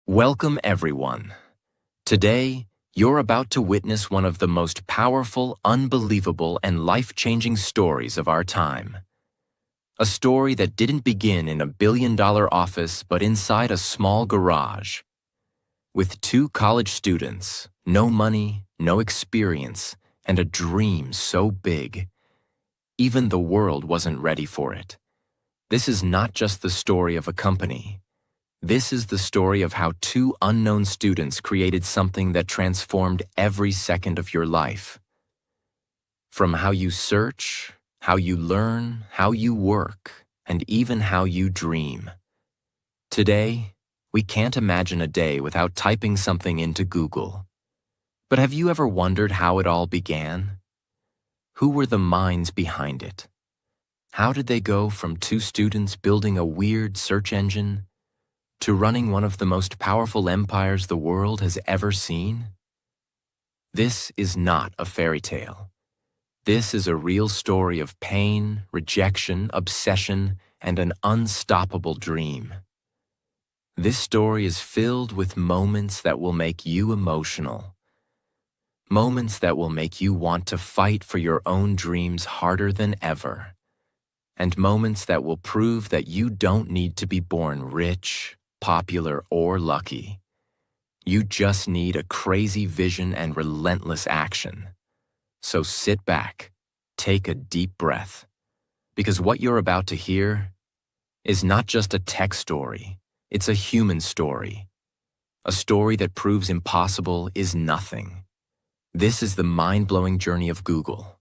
Welcome, everyone. Today, you're about to witness one of the most powerful, unbelievable, and life-changing stories of our time. A story that didn't begin in a billion-dollar office but inside a small garage. With two college students, no money, no experience, and a dream so big, even the world wasn't ready for it. This is not just the story of a company. This is the story of how two unknown students created something that transformed every second of your life. From how you search, how you learn, how you work, and even how you dream. Today, we can't imagine a day without typing something into Google. But have you ever wondered how it all began? Who were the minds behind it? How did they go from two students building a weird search engine to running one of the most powerful empires the world has ever seen? This is not a fairy tale. This is a real story of pain, rejection, obsession, and an unstoppable dream. This story is filled with moments that will make you emotional. Moments that will make you want to fight for your own dreams harder than ever. And moments that will prove that you don't need to be born rich, popular, or lucky. You just need a crazy vision and relentless action. So sit back, take a deep breath, because what you're about to hear is not just a tech story, it's a human story. A story that proves impossible is nothing. This is the mind-blowing journey of Google.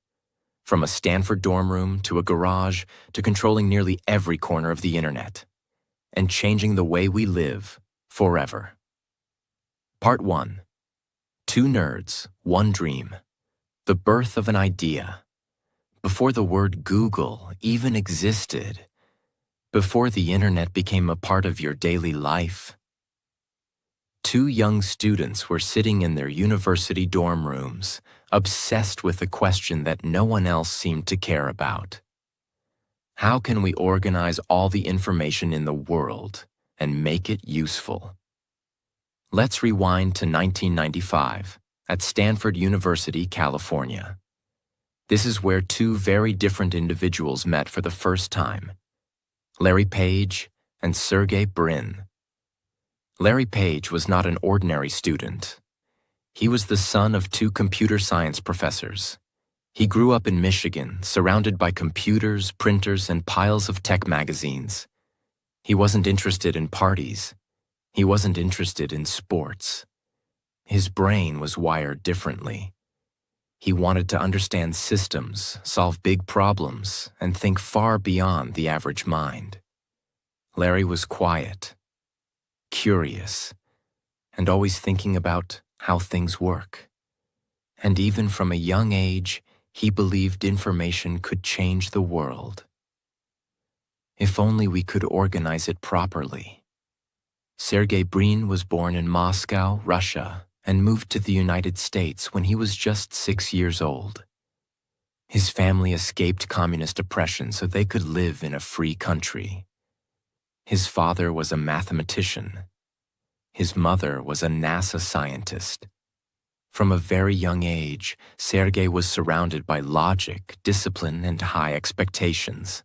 From a Stanford dorm room to a garage to controlling nearly every corner of the internet. And changing the way we live forever. Part 1. Two nerds, one dream. The birth of an idea. Before the word Google even existed. Before the internet became a part of your daily life. Two young students were sitting in their university dorm rooms, obsessed with a question that no one else seemed to care about. How can we organize all the information in the world and make it useful? Let's rewind to 1995 at Stanford University, California. This is where two very different individuals met for the first time, Larry Page and Sergey Brin. Larry Page was not an ordinary student. He was the son of two computer science professors. He grew up in Michigan, surrounded by computers, printers, and piles of tech magazines. He wasn't interested in parties. He wasn't interested in sports. His brain was wired differently. He wanted to understand systems, solve big problems, and think far beyond the average mind. Larry was quiet, curious, and always thinking about how things work. And even from a young age, he believed information could change the world. If only we could organize it properly. Sergey Brin was born in Moscow, Russia, and moved to the United States when he was just 6 years old. His family escaped communist oppression so they could live in a free country. His father was a mathematician. His mother was a NASA scientist. From a very young age, Sergey was surrounded by logic, discipline, and high expectations.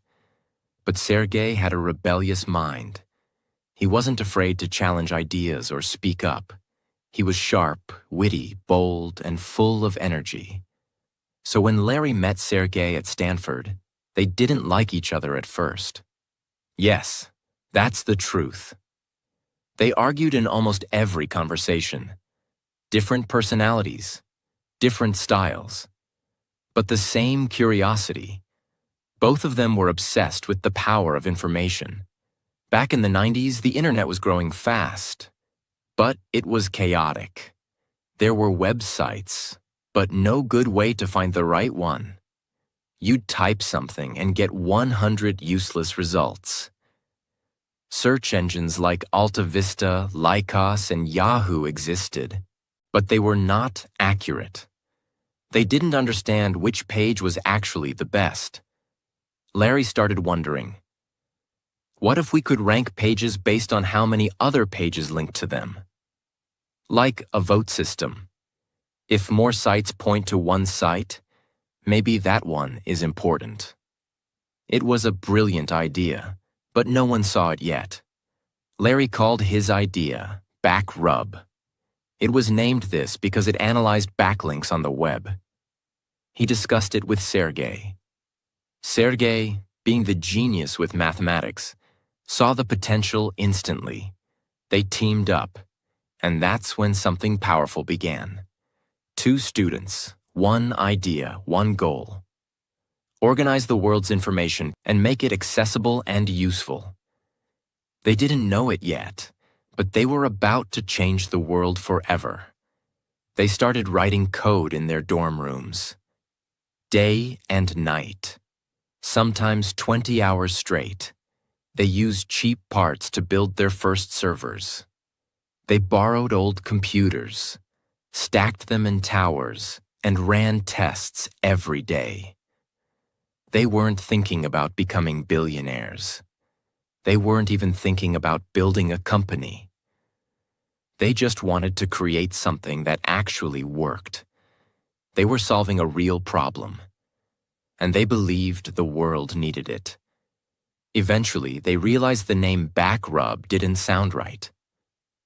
But Sergey had a rebellious mind. He wasn't afraid to challenge ideas or speak up. He was sharp, witty, bold, and full of energy. So when Larry met Sergey at Stanford, they didn't like each other at first. Yes, that's the truth. They argued in almost every conversation. Different personalities, different styles, but the same curiosity. Both of them were obsessed with the power of information. Back in the 90s, the internet was growing fast, but it was chaotic. There were websites, but no good way to find the right one. You'd type something and get 100 useless results. Search engines like Alta Vista, Lycos, and Yahoo existed. But they were not accurate. They didn't understand which page was actually the best. Larry started wondering, what if we could rank pages based on how many other pages linked to them? Like a vote system. If more sites point to one site, maybe that one is important. It was a brilliant idea, but no one saw it yet. Larry called his idea Back Rub. It was named this because it analyzed backlinks on the web. He discussed it with Sergey. Sergey, being the genius with mathematics, saw the potential instantly. They teamed up, and that's when something powerful began. 2 students, 1 idea, 1 goal. Organize the world's information and make it accessible and useful. They didn't know it yet, but they were about to change the world forever. They started writing code in their dorm rooms. Day and night. Sometimes 20 hours straight. They used cheap parts to build their first servers. They borrowed old computers, stacked them in towers, and ran tests every day. They weren't thinking about becoming billionaires. They weren't even thinking about building a company. They just wanted to create something that actually worked. They were solving a real problem, and they believed the world needed it. Eventually, they realized the name Back Rub didn't sound right.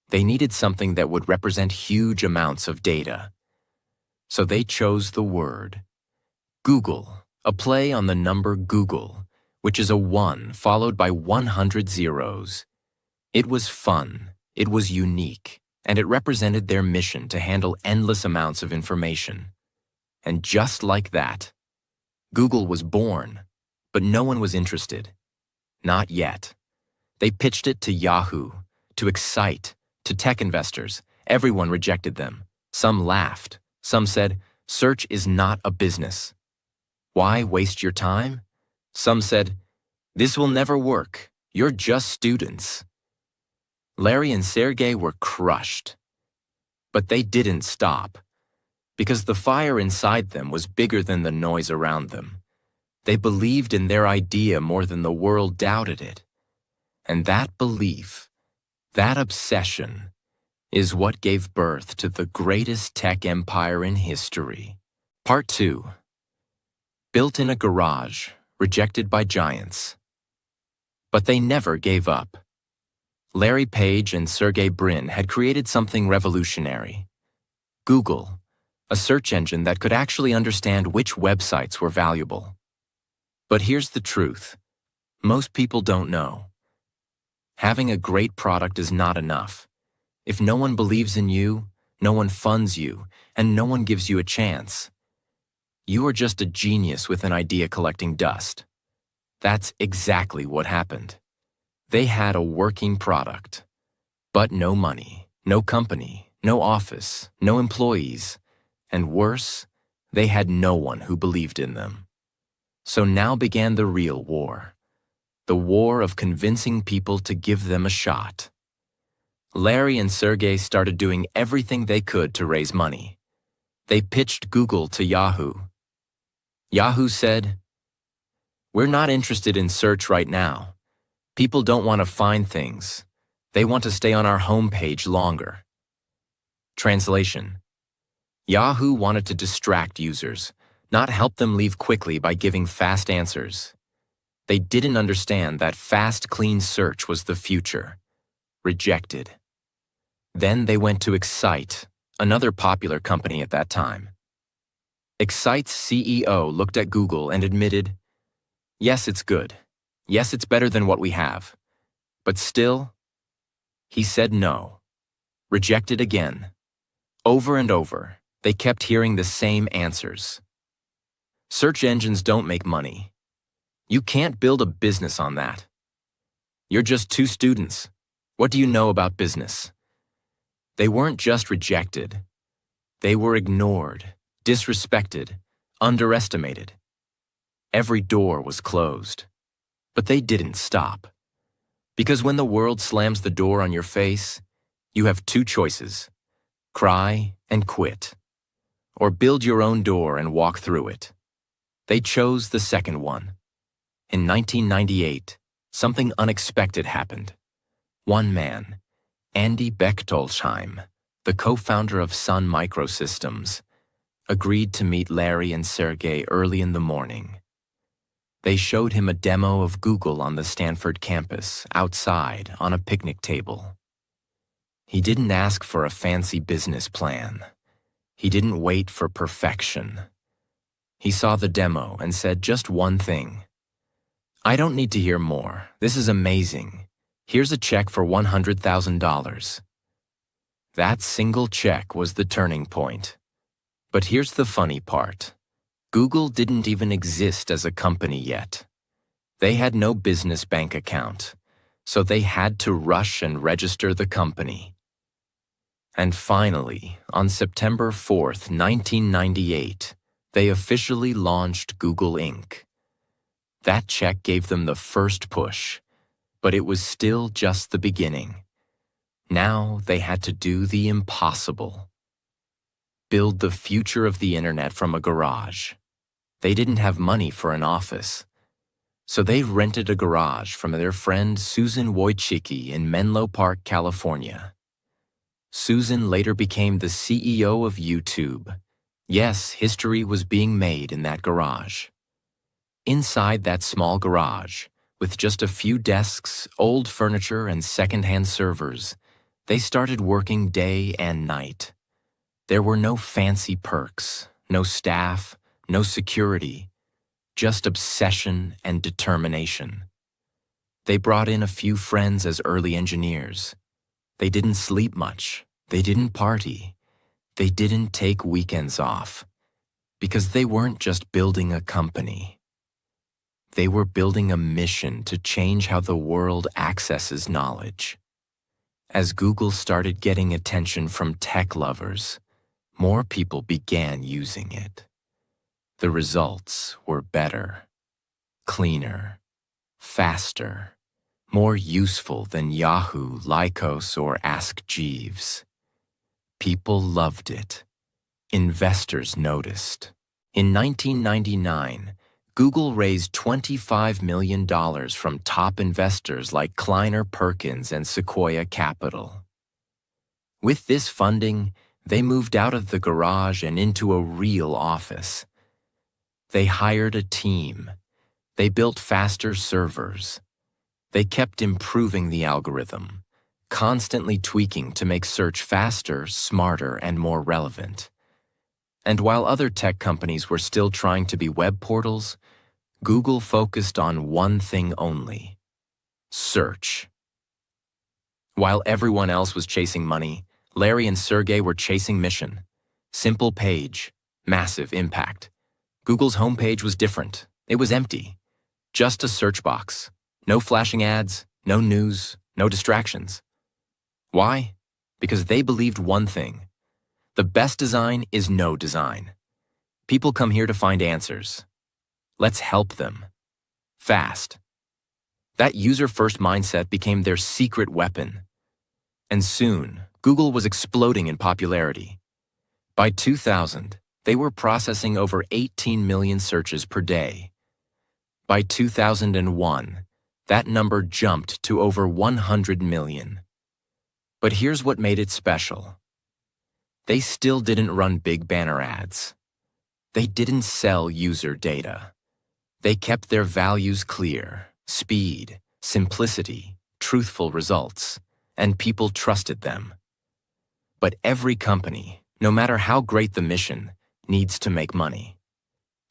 They needed something that would represent huge amounts of data. So they chose the word Google, a play on the number Google, which is a 1 followed by 100 zeros. It was fun, it was unique, and it represented their mission to handle endless amounts of information. And just like that, Google was born, but no one was interested. Not yet. They pitched it to Yahoo, to Excite, to tech investors. Everyone rejected them. Some laughed. Some said, search is not a business. Why waste your time? Some said, this will never work. You're just students. Larry and Sergey were crushed. But they didn't stop, because the fire inside them was bigger than the noise around them. They believed in their idea more than the world doubted it. And that belief, that obsession, is what gave birth to the greatest tech empire in history. Part 2. Built in a garage, rejected by giants. But they never gave up. Larry Page and Sergey Brin had created something revolutionary. Google, a search engine that could actually understand which websites were valuable. But here's the truth. Most people don't know. Having a great product is not enough. If no one believes in you, no one funds you, and no one gives you a chance, you are just a genius with an idea collecting dust. That's exactly what happened. They had a working product, but no money, no company, no office, no employees, and worse, they had no one who believed in them. So now began the real war. The war of convincing people to give them a shot. Larry and Sergey started doing everything they could to raise money. They pitched Google to Yahoo. Yahoo said, "We're not interested in search right now. People don't want to find things. They want to stay on our homepage longer." Translation: Yahoo wanted to distract users, not help them leave quickly by giving fast answers. They didn't understand that fast, clean search was the future. Rejected. Then they went to Excite, another popular company at that time. Excite's CEO looked at Google and admitted, "Yes, it's good. Yes, it's better than what we have. But still," he said no. Rejected again. Over and over, they kept hearing the same answers. Search engines don't make money. You can't build a business on that. You're just 2 students. What do you know about business? They weren't just rejected. They were ignored, disrespected, underestimated. Every door was closed. But they didn't stop. Because when the world slams the door on your face, you have 2 choices: cry and quit, or build your own door and walk through it. They chose the second one. In 1998, something unexpected happened. One man, Andy Bechtolsheim, the co-founder of Sun Microsystems, agreed to meet Larry and Sergey early in the morning. They showed him a demo of Google on the Stanford campus, outside, on a picnic table. He didn't ask for a fancy business plan. He didn't wait for perfection. He saw the demo and said just one thing. "I don't need to hear more. This is amazing. Here's a check for $100,000. That single check was the turning point. But here's the funny part. Google didn't even exist as a company yet. They had no business bank account, so they had to rush and register the company. And finally, on September 4th, 1998, they officially launched Google Inc. That check gave them the first push, but it was still just the beginning. Now they had to do the impossible. Build the future of the internet from a garage. They didn't have money for an office, so they rented a garage from their friend Susan Wojcicki in Menlo Park, California. Susan later became the CEO of YouTube. Yes, history was being made in that garage. Inside that small garage, with just a few desks, old furniture, and second-hand servers, they started working day and night. There were no fancy perks, no staff, no security, just obsession and determination. They brought in a few friends as early engineers. They didn't sleep much. They didn't party. They didn't take weekends off, because they weren't just building a company. They were building a mission to change how the world accesses knowledge. As Google started getting attention from tech lovers, more people began using it. The results were better, cleaner, faster, more useful than Yahoo, Lycos, or Ask Jeeves. People loved it. Investors noticed. In 1999, Google raised $25 million from top investors like Kleiner Perkins and Sequoia Capital. With this funding, they moved out of the garage and into a real office. They hired a team. They built faster servers. They kept improving the algorithm, constantly tweaking to make search faster, smarter, and more relevant. And while other tech companies were still trying to be web portals, Google focused on one thing only: search. While everyone else was chasing money, Larry and Sergey were chasing mission. Simple page, massive impact. Google's homepage was different. It was empty. Just a search box. No flashing ads, no news, no distractions. Why? Because they believed one thing. The best design is no design. People come here to find answers. Let's help them. Fast. That user-first mindset became their secret weapon. And soon, Google was exploding in popularity. By 2000, they were processing over 18 million searches per day. By 2001, that number jumped to over 100 million. But here's what made it special. They still didn't run big banner ads. They didn't sell user data. They kept their values clear: speed, simplicity, truthful results, and people trusted them. But every company, no matter how great the mission, needs to make money.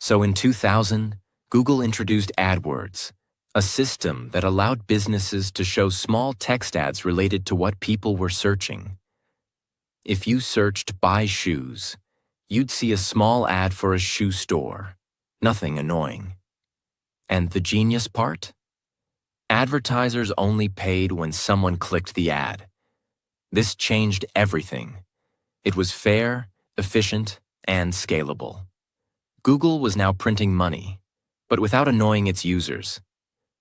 So in 2000, Google introduced AdWords, a system that allowed businesses to show small text ads related to what people were searching. If you searched "buy shoes," you'd see a small ad for a shoe store. Nothing annoying. And the genius part? Advertisers only paid when someone clicked the ad. This changed everything. It was fair, efficient, and scalable. Google was now printing money, but without annoying its users.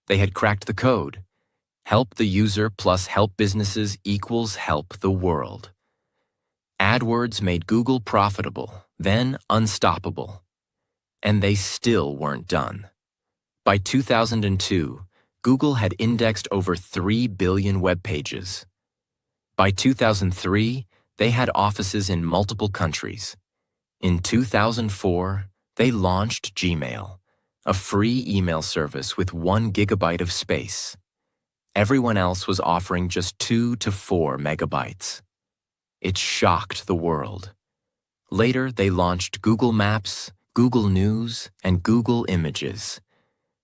They had cracked the code. Help the user plus help businesses equals help the world. AdWords made Google profitable, then unstoppable. And they still weren't done. By 2002, Google had indexed over 3 billion web pages. By 2003, They had offices in multiple countries. In 2004, they launched Gmail, a free email service with 1 gigabyte of space. Everyone else was offering just 2 to 4 megabytes. It shocked the world. Later, they launched Google Maps, Google News, and Google Images.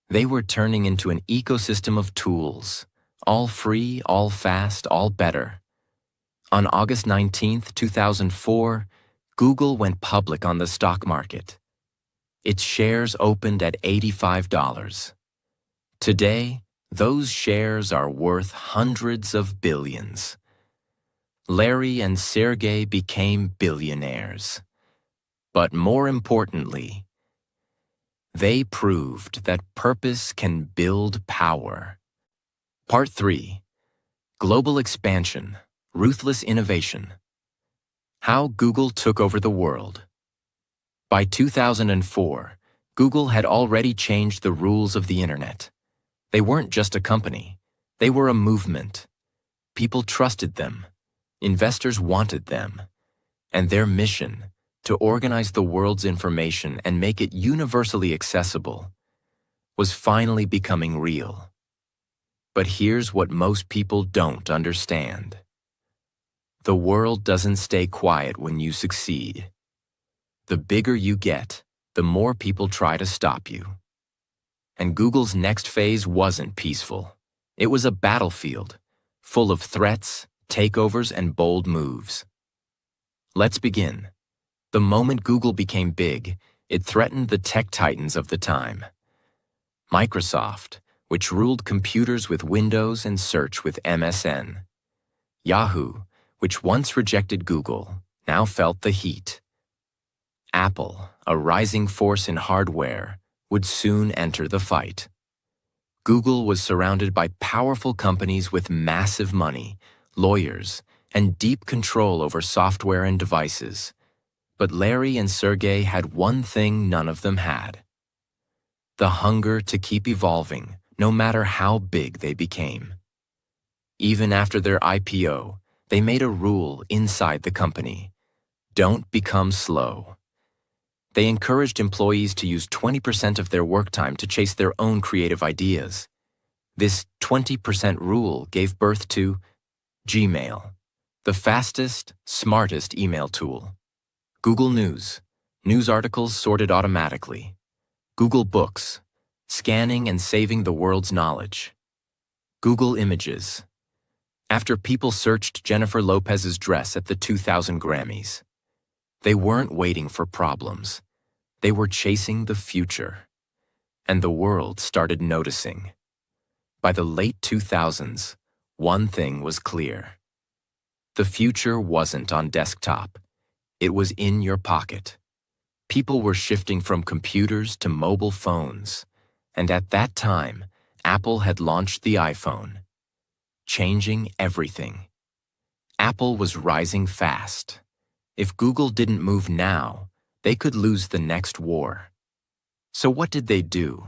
They were turning into an ecosystem of tools, all free, all fast, all better. On August 19, 2004, Google went public on the stock market. Its shares opened at $85. Today, those shares are worth hundreds of billions. Larry and Sergey became billionaires. But more importantly, they proved that purpose can build power. Part 3. Global Expansion, Ruthless Innovation. How Google Took Over the World. By 2004, Google had already changed the rules of the internet. They weren't just a company, they were a movement. People trusted them, investors wanted them, and their mission, to organize the world's information and make it universally accessible, was finally becoming real. But here's what most people don't understand. The world doesn't stay quiet when you succeed. The bigger you get, the more people try to stop you. And Google's next phase wasn't peaceful. It was a battlefield, full of threats, takeovers, and bold moves. Let's begin. The moment Google became big, it threatened the tech titans of the time. Microsoft, which ruled computers with Windows and search with MSN. Yahoo, which once rejected Google, now felt the heat. Apple, a rising force in hardware, would soon enter the fight. Google was surrounded by powerful companies with massive money, lawyers, and deep control over software and devices. But Larry and Sergey had one thing none of them had: the hunger to keep evolving, no matter how big they became. Even after their IPO, they made a rule inside the company: don't become slow. They encouraged employees to use 20% of their work time to chase their own creative ideas. This 20% rule gave birth to Gmail, the fastest, smartest email tool. Google News, news articles sorted automatically. Google Books, scanning and saving the world's knowledge. Google Images. After people searched Jennifer Lopez's dress at the 2000 Grammys, they weren't waiting for problems. They were chasing the future. And the world started noticing. By the late 2000s, one thing was clear. The future wasn't on desktop. It was in your pocket. People were shifting from computers to mobile phones. And at that time, Apple had launched the iPhone, changing everything. Apple was rising fast. If Google didn't move now, they could lose the next war. So what did they do?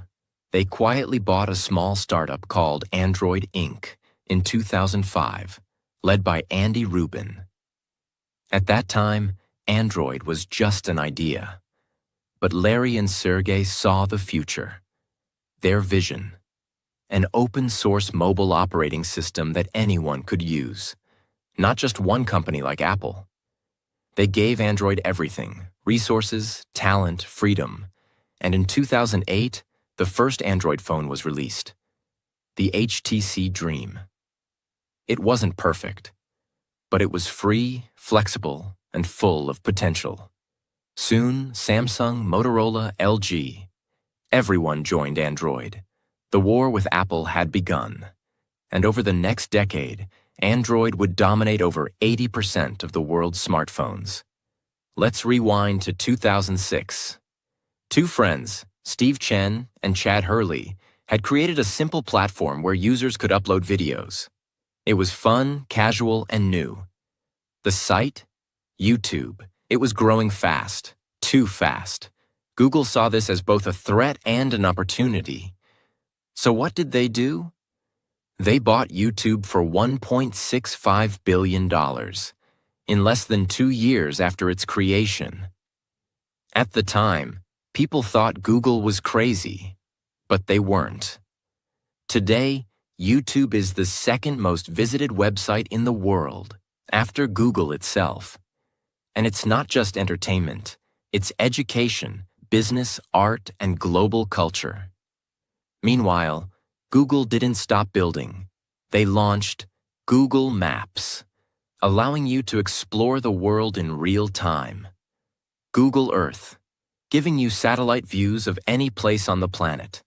They quietly bought a small startup called Android Inc. in 2005, led by Andy Rubin. At that time, Android was just an idea. But Larry and Sergey saw the future. Their vision: an open-source mobile operating system that anyone could use, not just one company like Apple. They gave Android everything: resources, talent, freedom. And in 2008, the first Android phone was released, the HTC Dream. It wasn't perfect, but it was free, flexible, and full of potential. Soon, Samsung, Motorola, LG, everyone joined Android. The war with Apple had begun. And over the next decade, Android would dominate over 80% of the world's smartphones. Let's rewind to 2006. Two friends, Steve Chen and Chad Hurley, had created a simple platform where users could upload videos. It was fun, casual, and new. The site? YouTube. It was growing fast, too fast. Google saw this as both a threat and an opportunity. So what did they do? They bought YouTube for $1.65 billion. in less than 2 years after its creation. At the time, people thought Google was crazy, but they weren't. Today, YouTube is the second most visited website in the world, after Google itself. And it's not just entertainment, it's education, business, art, and global culture. Meanwhile, Google didn't stop building. They launched Google Maps, allowing you to explore the world in real time. Google Earth, giving you satellite views of any place on the planet.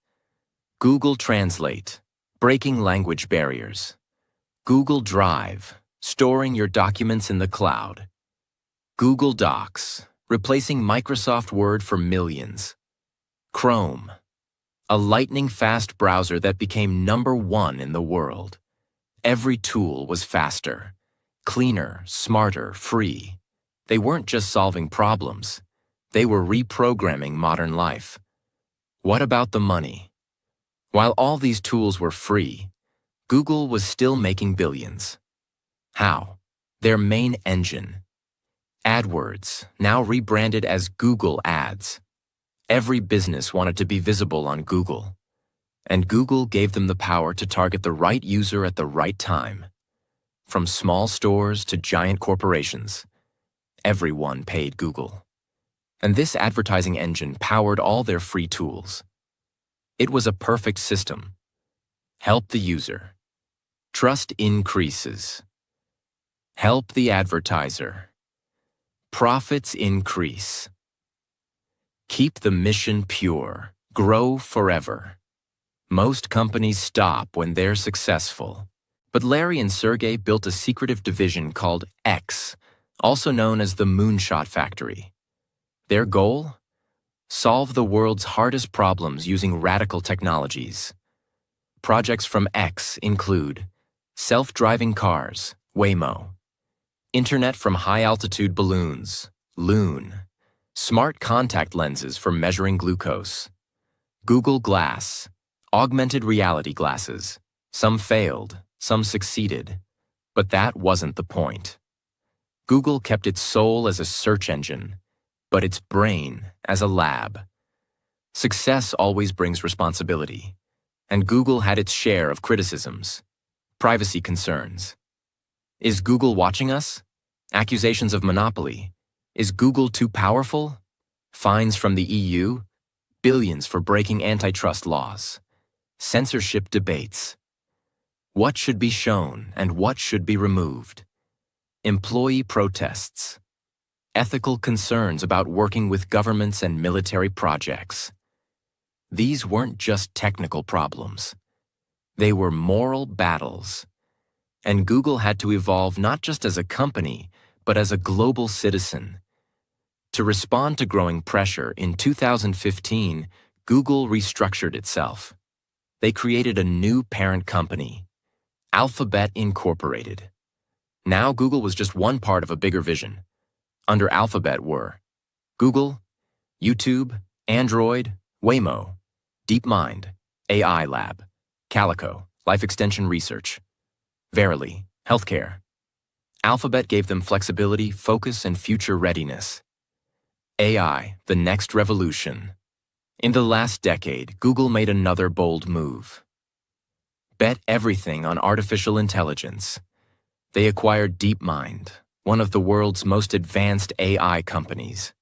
Google Translate, breaking language barriers. Google Drive, storing your documents in the cloud. Google Docs, replacing Microsoft Word for millions. Chrome, a lightning-fast browser that became #1 in the world. Every tool was faster, cleaner, smarter, free. They weren't just solving problems. They were reprogramming modern life. What about the money? While all these tools were free, Google was still making billions. How? Their main engine. AdWords, now rebranded as Google Ads. Every business wanted to be visible on Google, and Google gave them the power to target the right user at the right time. From small stores to giant corporations, everyone paid Google. And this advertising engine powered all their free tools. It was a perfect system. Help the user. Trust increases. Help the advertiser. Profits increase. Keep the mission pure. Grow forever. Most companies stop when they're successful. But Larry and Sergey built a secretive division called X, also known as the Moonshot Factory. Their goal? Solve the world's hardest problems using radical technologies. Projects from X include self-driving cars, Waymo, internet from high-altitude balloons, Loon, smart contact lenses for measuring glucose, Google Glass, augmented reality glasses. Some failed, some succeeded, but that wasn't the point. Google kept its soul as a search engine, but its brain as a lab. Success always brings responsibility, and Google had its share of criticisms, privacy concerns. Is Google watching us? Accusations of monopoly. Is Google too powerful? Fines from the EU? Billions for breaking antitrust laws. Censorship debates. What should be shown and what should be removed? Employee protests. Ethical concerns about working with governments and military projects. These weren't just technical problems. They were moral battles. And Google had to evolve not just as a company, but as a global citizen. To respond to growing pressure, in 2015, Google restructured itself. They created a new parent company, Alphabet Incorporated. Now Google was just one part of a bigger vision. Under Alphabet were Google, YouTube, Android, Waymo, DeepMind, AI Lab, Calico, Life Extension Research, Verily, Healthcare. Alphabet gave them flexibility, focus, and future readiness. AI, the next revolution. In the last decade, Google made another bold move. Bet everything on artificial intelligence. They acquired DeepMind, one of the world's most advanced AI companies.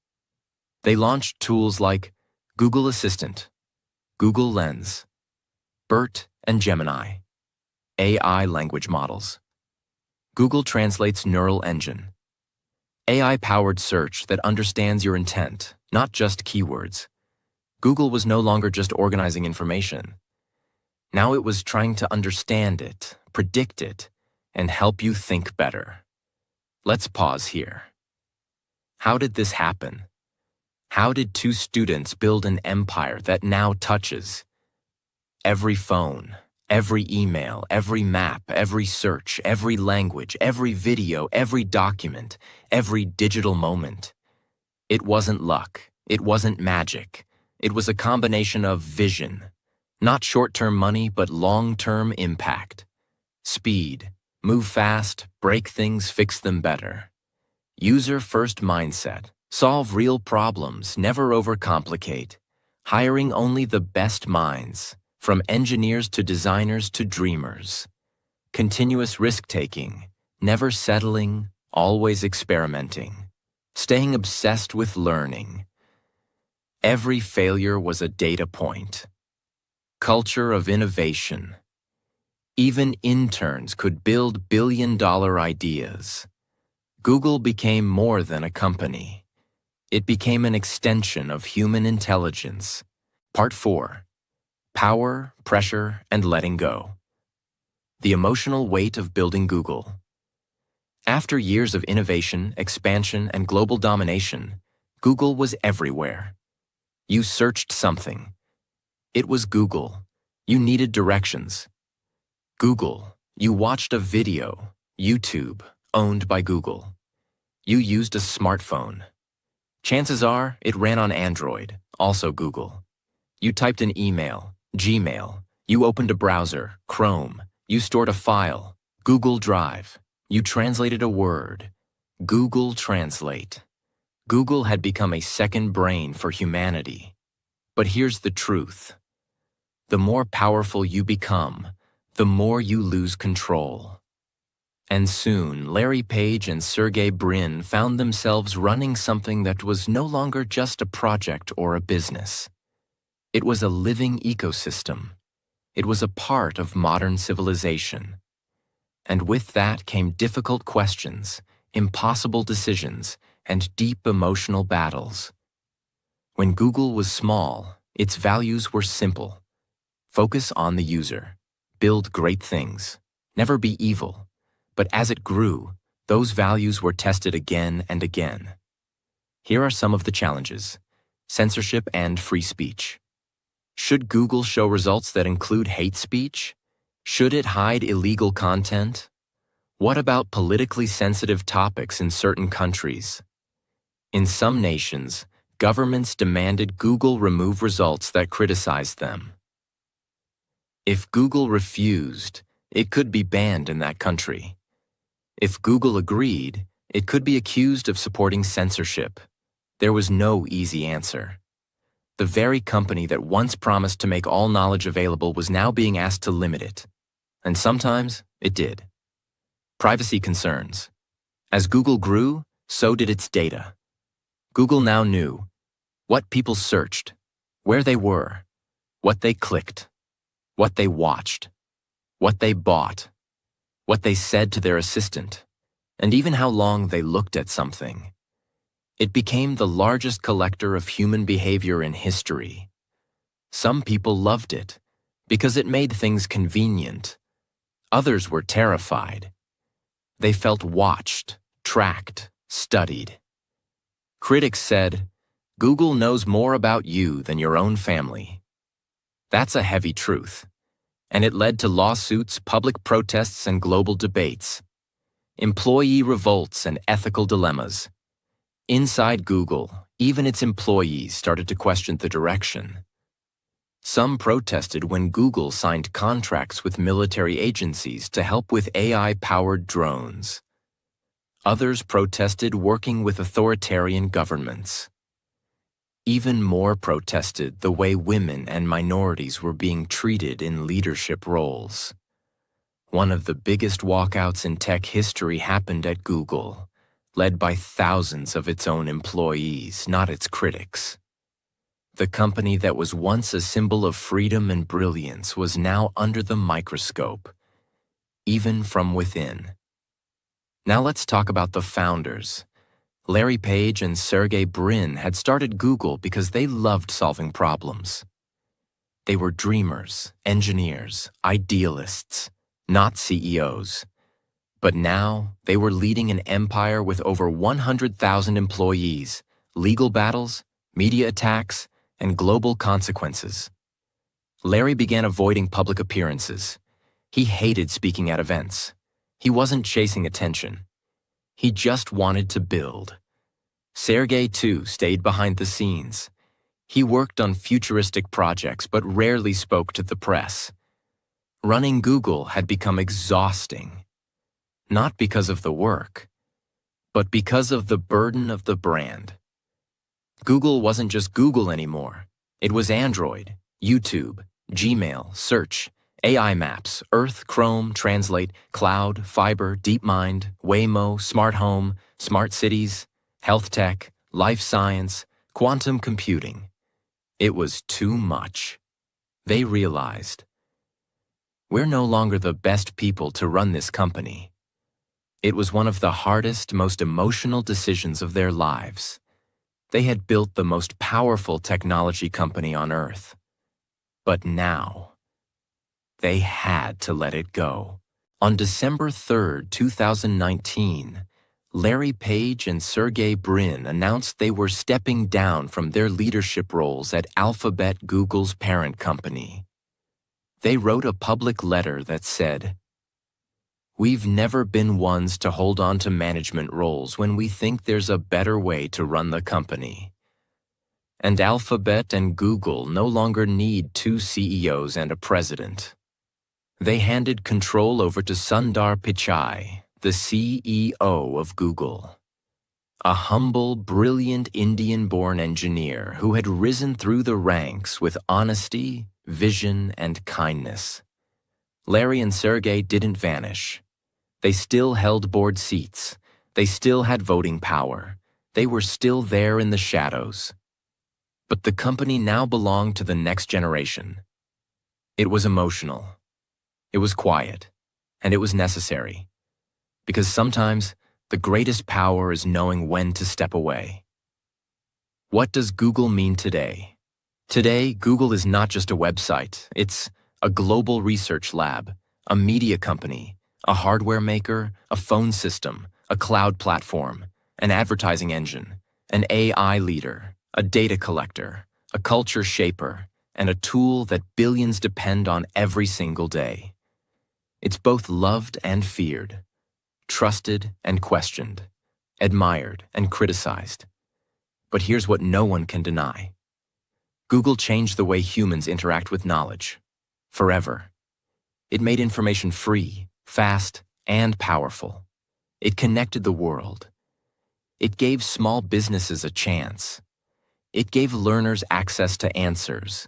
They launched tools like Google Assistant, Google Lens, BERT, and Gemini, AI language models. Google Translate's neural engine, AI-powered search that understands your intent, not just keywords. Google was no longer just organizing information. Now it was trying to understand it, predict it, and help you think better. Let's pause here. How did this happen? How did two students build an empire that now touches every phone, every email, every map, every search, every language, every video, every document, every digital moment? It wasn't luck. It wasn't magic. It was a combination of vision, not short-term money, but long-term impact. Speed, move fast, break things, fix them better. User-first mindset. Solve real problems, never overcomplicate. Hiring only the best minds, from engineers to designers to dreamers. Continuous risk-taking, never settling, always experimenting. Staying obsessed with learning. Every failure was a data point. Culture of innovation. Even interns could build billion-dollar ideas. Google became more than a company. It became an extension of human intelligence. Part 4. Power, pressure, and letting go. The emotional weight of building Google. After years of innovation, expansion, and global domination, Google was everywhere. You searched something. It was Google. You needed directions. Google. You watched a video. YouTube, owned by Google. You used a smartphone. Chances are it ran on Android, also Google. You typed an email, Gmail. You opened a browser, Chrome. You stored a file, Google Drive. You translated a word, Google Translate. Google had become a second brain for humanity. But here's the truth. The more powerful you become, the more you lose control. And soon, Larry Page and Sergey Brin found themselves running something that was no longer just a project or a business. It was a living ecosystem. It was a part of modern civilization. And with that came difficult questions, impossible decisions, and deep emotional battles. When Google was small, its values were simple. Focus on the user. Build great things. Never be evil. But as it grew, those values were tested again and again. Here are some of the challenges: censorship and free speech. Should Google show results that include hate speech? Should it hide illegal content? What about politically sensitive topics in certain countries? In some nations, governments demanded Google remove results that criticized them. If Google refused, it could be banned in that country. If Google agreed, it could be accused of supporting censorship. There was no easy answer. The very company that once promised to make all knowledge available was now being asked to limit it. And sometimes, it did. Privacy concerns. As Google grew, so did its data. Google now knew what people searched, where they were, what they clicked, what they watched, what they bought, what they said to their assistant, and even how long they looked at something. It became the largest collector of human behavior in history. Some people loved it because it made things convenient. Others were terrified. They felt watched, tracked, studied. Critics said, "Google knows more about you than your own family." That's a heavy truth, and it led to lawsuits, public protests, and global debates. Employee revolts and ethical dilemmas. Inside Google, even its employees started to question the direction. Some protested when Google signed contracts with military agencies to help with AI-powered drones. Others protested working with authoritarian governments. Even more protested the way women and minorities were being treated in leadership roles. One of the biggest walkouts in tech history happened at Google, led by thousands of its own employees, not its critics. The company that was once a symbol of freedom and brilliance was now under the microscope, even from within. Now let's talk about the founders. Larry Page and Sergey Brin had started Google because they loved solving problems. They were dreamers, engineers, idealists, not CEOs. But now, they were leading an empire with over 100,000 employees, legal battles, media attacks, and global consequences. Larry began avoiding public appearances. He hated speaking at events. He wasn't chasing attention. He just wanted to build. Sergey, too, stayed behind the scenes. He worked on futuristic projects but rarely spoke to the press. Running Google had become exhausting. Not because of the work, but because of the burden of the brand. Google wasn't just Google anymore. It was Android, YouTube, Gmail, Search, AI Maps, Earth, Chrome, Translate, Cloud, Fiber, DeepMind, Waymo, Smart Home, Smart Cities, Health Tech, Life Science, Quantum Computing. It was too much. They realized, we're no longer the best people to run this company. It was one of the hardest, most emotional decisions of their lives. They had built the most powerful technology company on Earth. But now, they had to let it go. On December 3, 2019, Larry Page and Sergey Brin announced they were stepping down from their leadership roles at Alphabet, Google's parent company. They wrote a public letter that said, "We've never been ones to hold on to management roles when we think there's a better way to run the company. And Alphabet and Google no longer need two CEOs and a president." They handed control over to Sundar Pichai, the CEO of Google, a humble, brilliant Indian-born engineer who had risen through the ranks with honesty, vision, and kindness. Larry and Sergey didn't vanish. They still held board seats. They still had voting power. They were still there in the shadows. But the company now belonged to the next generation. It was emotional. It was quiet. And it was necessary. Because sometimes the greatest power is knowing when to step away. What does Google mean today? Today, Google is not just a website. It's a global research lab, a media company, a hardware maker, a phone system, a cloud platform, an advertising engine, an AI leader, a data collector, a culture shaper, and a tool that billions depend on every single day. It's both loved and feared, trusted and questioned, admired and criticized. But here's what no one can deny. Google changed the way humans interact with knowledge, forever. It made information free, fast, and powerful. It connected the world. It gave small businesses a chance. It gave learners access to answers.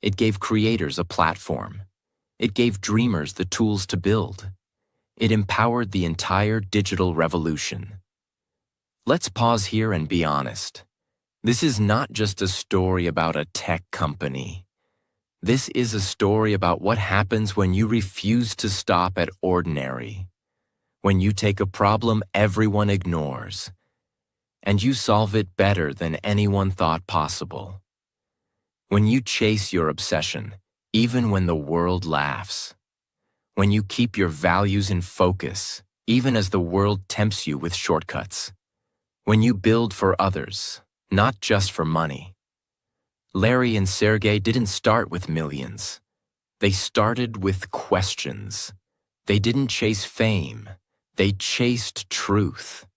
It gave creators a platform. It gave dreamers the tools to build. It empowered the entire digital revolution. Let's pause here and be honest. This is not just a story about a tech company. This is a story about what happens when you refuse to stop at ordinary, when you take a problem everyone ignores, and you solve it better than anyone thought possible. When you chase your obsession, even when the world laughs. When you keep your values in focus, even as the world tempts you with shortcuts. When you build for others, not just for money. Larry and Sergey didn't start with millions. They started with questions. They didn't chase fame. They chased truth.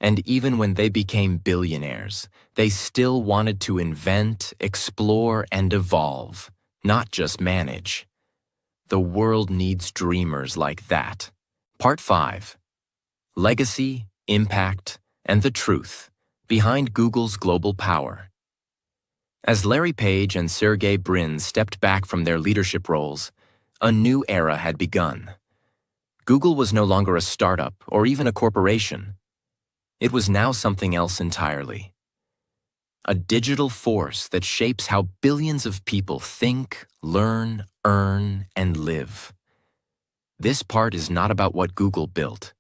And even when they became billionaires, they still wanted to invent, explore, and evolve, not just manage. The world needs dreamers like that. Part 5. Legacy, Impact, and the Truth Behind Google's Global Power. As Larry Page and Sergey Brin stepped back from their leadership roles, a new era had begun. Google was no longer a startup or even a corporation. It was now something else entirely. A digital force that shapes how billions of people think, learn, earn, and live. This part is not about what Google built.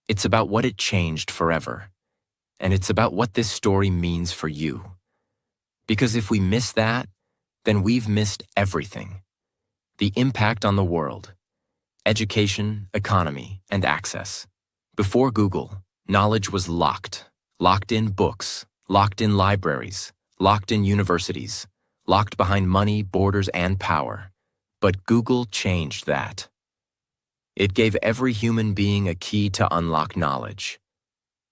It's about what it changed forever. And it's about what this story means for you. Because if we miss that, then we've missed everything. The impact on the world, education, economy, and access. Before Google, knowledge was locked in books, locked in libraries, locked in universities, locked behind money, borders, and power. But Google changed that. It gave every human being a key to unlock knowledge.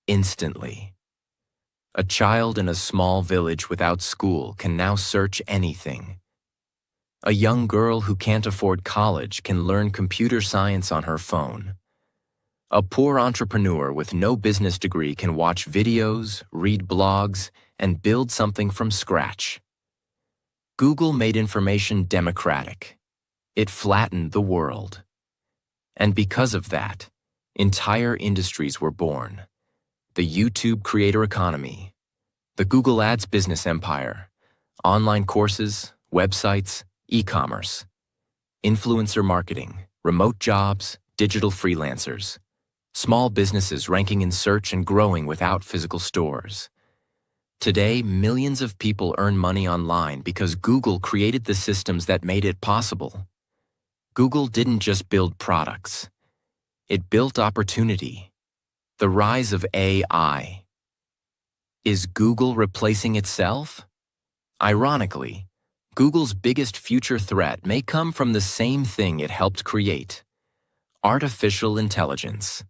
Instantly. A child in a small village without school can now search anything. A young girl who can't afford college can learn computer science on her phone. A poor entrepreneur with no business degree can watch videos, read blogs, and build something from scratch. Google made information democratic. It flattened the world. And because of that, entire industries were born. The YouTube creator economy, the Google Ads business empire, online courses, websites, e-commerce, influencer marketing, remote jobs, digital freelancers, small businesses ranking in search and growing without physical stores. Today, millions of people earn money online because Google created the systems that made it possible. Google didn't just build products. It built opportunity. The rise of AI. Is Google replacing itself? Ironically, Google's biggest future threat may come from the same thing it helped create: artificial intelligence.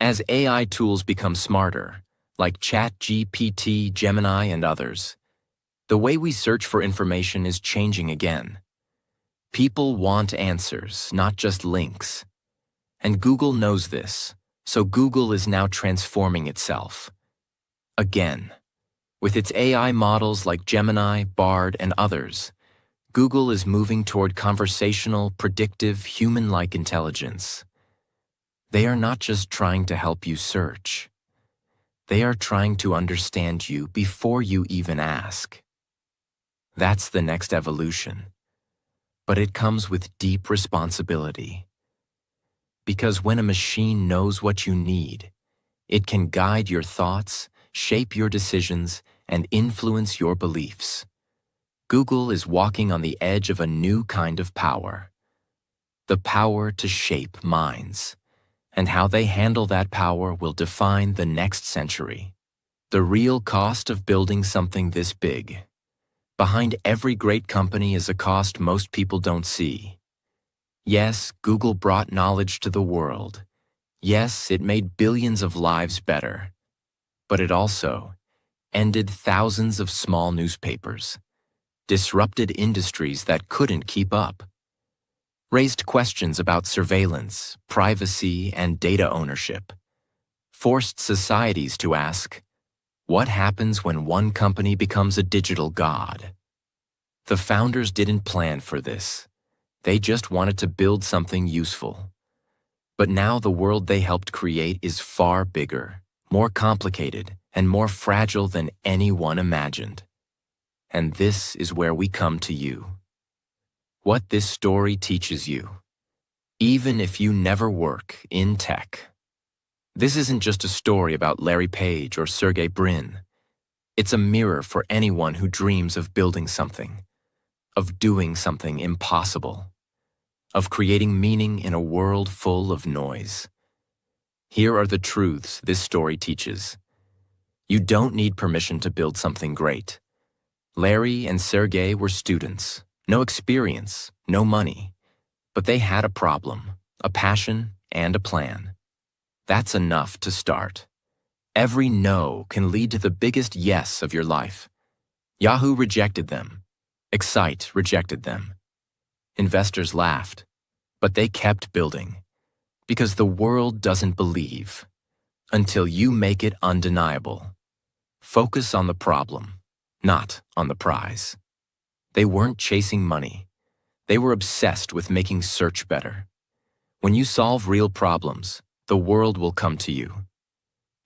As AI tools become smarter, like ChatGPT, Gemini, and others, the way we search for information is changing again. People want answers, not just links. And Google knows this, so Google is now transforming itself. Again, with its AI models like Gemini, Bard, and others, Google is moving toward conversational, predictive, human-like intelligence. They are not just trying to help you search. They are trying to understand you before you even ask. That's the next evolution. But it comes with deep responsibility. Because when a machine knows what you need, it can guide your thoughts, shape your decisions, and influence your beliefs. Google is walking on the edge of a new kind of power. The power to shape minds. And how they handle that power will define the next century. The real cost of building something this big. Behind every great company is a cost most people don't see. Yes, Google brought knowledge to the world. Yes, it made billions of lives better. But it also ended thousands of small newspapers, disrupted industries that couldn't keep up, raised questions about surveillance, privacy, and data ownership, forced societies to ask, what happens when one company becomes a digital god? The founders didn't plan for this. They just wanted to build something useful. But now the world they helped create is far bigger, more complicated, and more fragile than anyone imagined. And this is where we come to you. What this story teaches you, even if you never work in tech. This isn't just a story about Larry Page or Sergey Brin. It's a mirror for anyone who dreams of building something, of doing something impossible, of creating meaning in a world full of noise. Here are the truths this story teaches. You don't need permission to build something great. Larry and Sergey were students. No experience, no money, but they had a problem, a passion, and a plan. That's enough to start. Every no can lead to the biggest yes of your life. Yahoo rejected them. Excite rejected them. Investors laughed, but they kept building. Because the world doesn't believe until you make it undeniable. Focus on the problem, not on the prize. They weren't chasing money. They were obsessed with making search better. When you solve real problems, the world will come to you.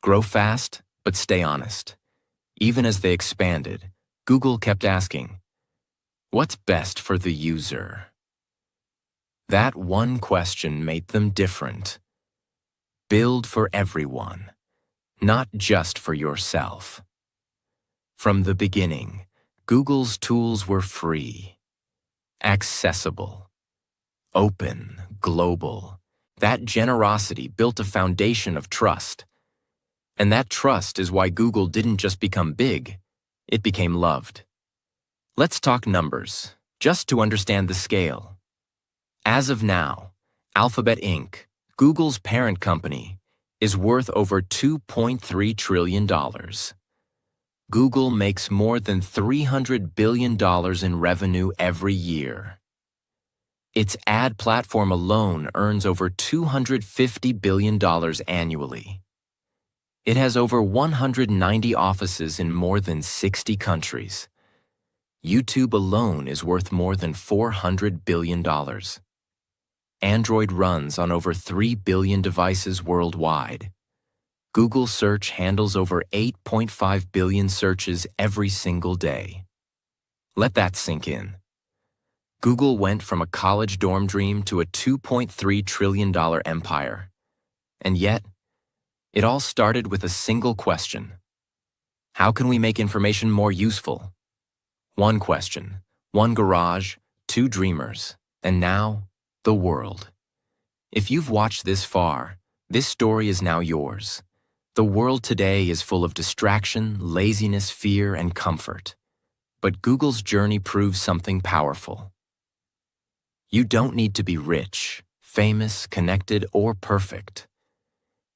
Grow fast, but stay honest. Even as they expanded, Google kept asking, what's best for the user? That one question made them different. Build for everyone, not just for yourself. From the beginning, Google's tools were free, accessible, open, global. That generosity built a foundation of trust. And that trust is why Google didn't just become big, it became loved. Let's talk numbers, just to understand the scale. As of now, Alphabet Inc., Google's parent company, is worth over $2.3 trillion. Google makes more than $300 billion in revenue every year. Its ad platform alone earns over $250 billion annually. It has over 190 offices in more than 60 countries. YouTube alone is worth more than $400 billion. Android runs on over 3 billion devices worldwide. Google Search handles over 8.5 billion searches every single day. Let that sink in. Google went from a college dorm dream to a $2.3 trillion empire. And yet, it all started with a single question. How can we make information more useful? One question, one garage, two dreamers, and now, the world. If you've watched this far, this story is now yours. The world today is full of distraction, laziness, fear, and comfort. But Google's journey proves something powerful. You don't need to be rich, famous, connected, or perfect.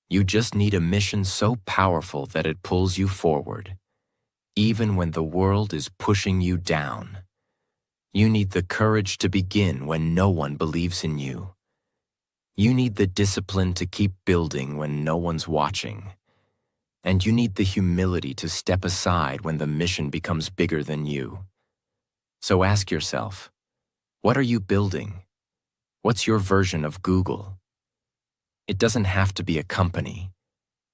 You just need a mission so powerful that it pulls you forward, even when the world is pushing you down. You need the courage to begin when no one believes in you. You need the discipline to keep building when no one's watching. And you need the humility to step aside when the mission becomes bigger than you. So ask yourself, what are you building? What's your version of Google? It doesn't have to be a company.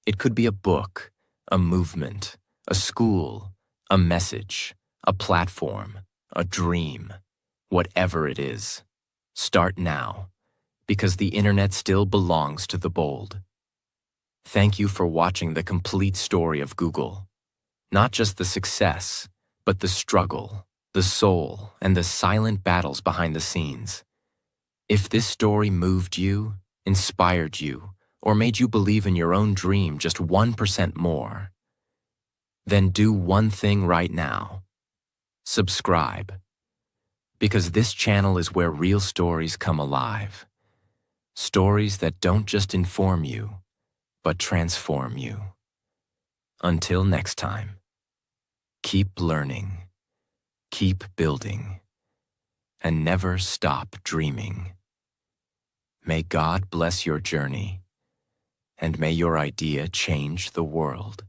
It could be a book, a movement, a school, a message, a platform, a dream. Whatever it is, start now, because the internet still belongs to the bold. Thank you for watching the complete story of Google. Not just the success, but the struggle, the soul, and the silent battles behind the scenes. If this story moved you, inspired you, or made you believe in your own dream just 1% more, then do one thing right now. Subscribe. Because this channel is where real stories come alive. Stories that don't just inform you, but transform you. Until next time, keep learning, keep building, and never stop dreaming. May God bless your journey, and may your idea change the world.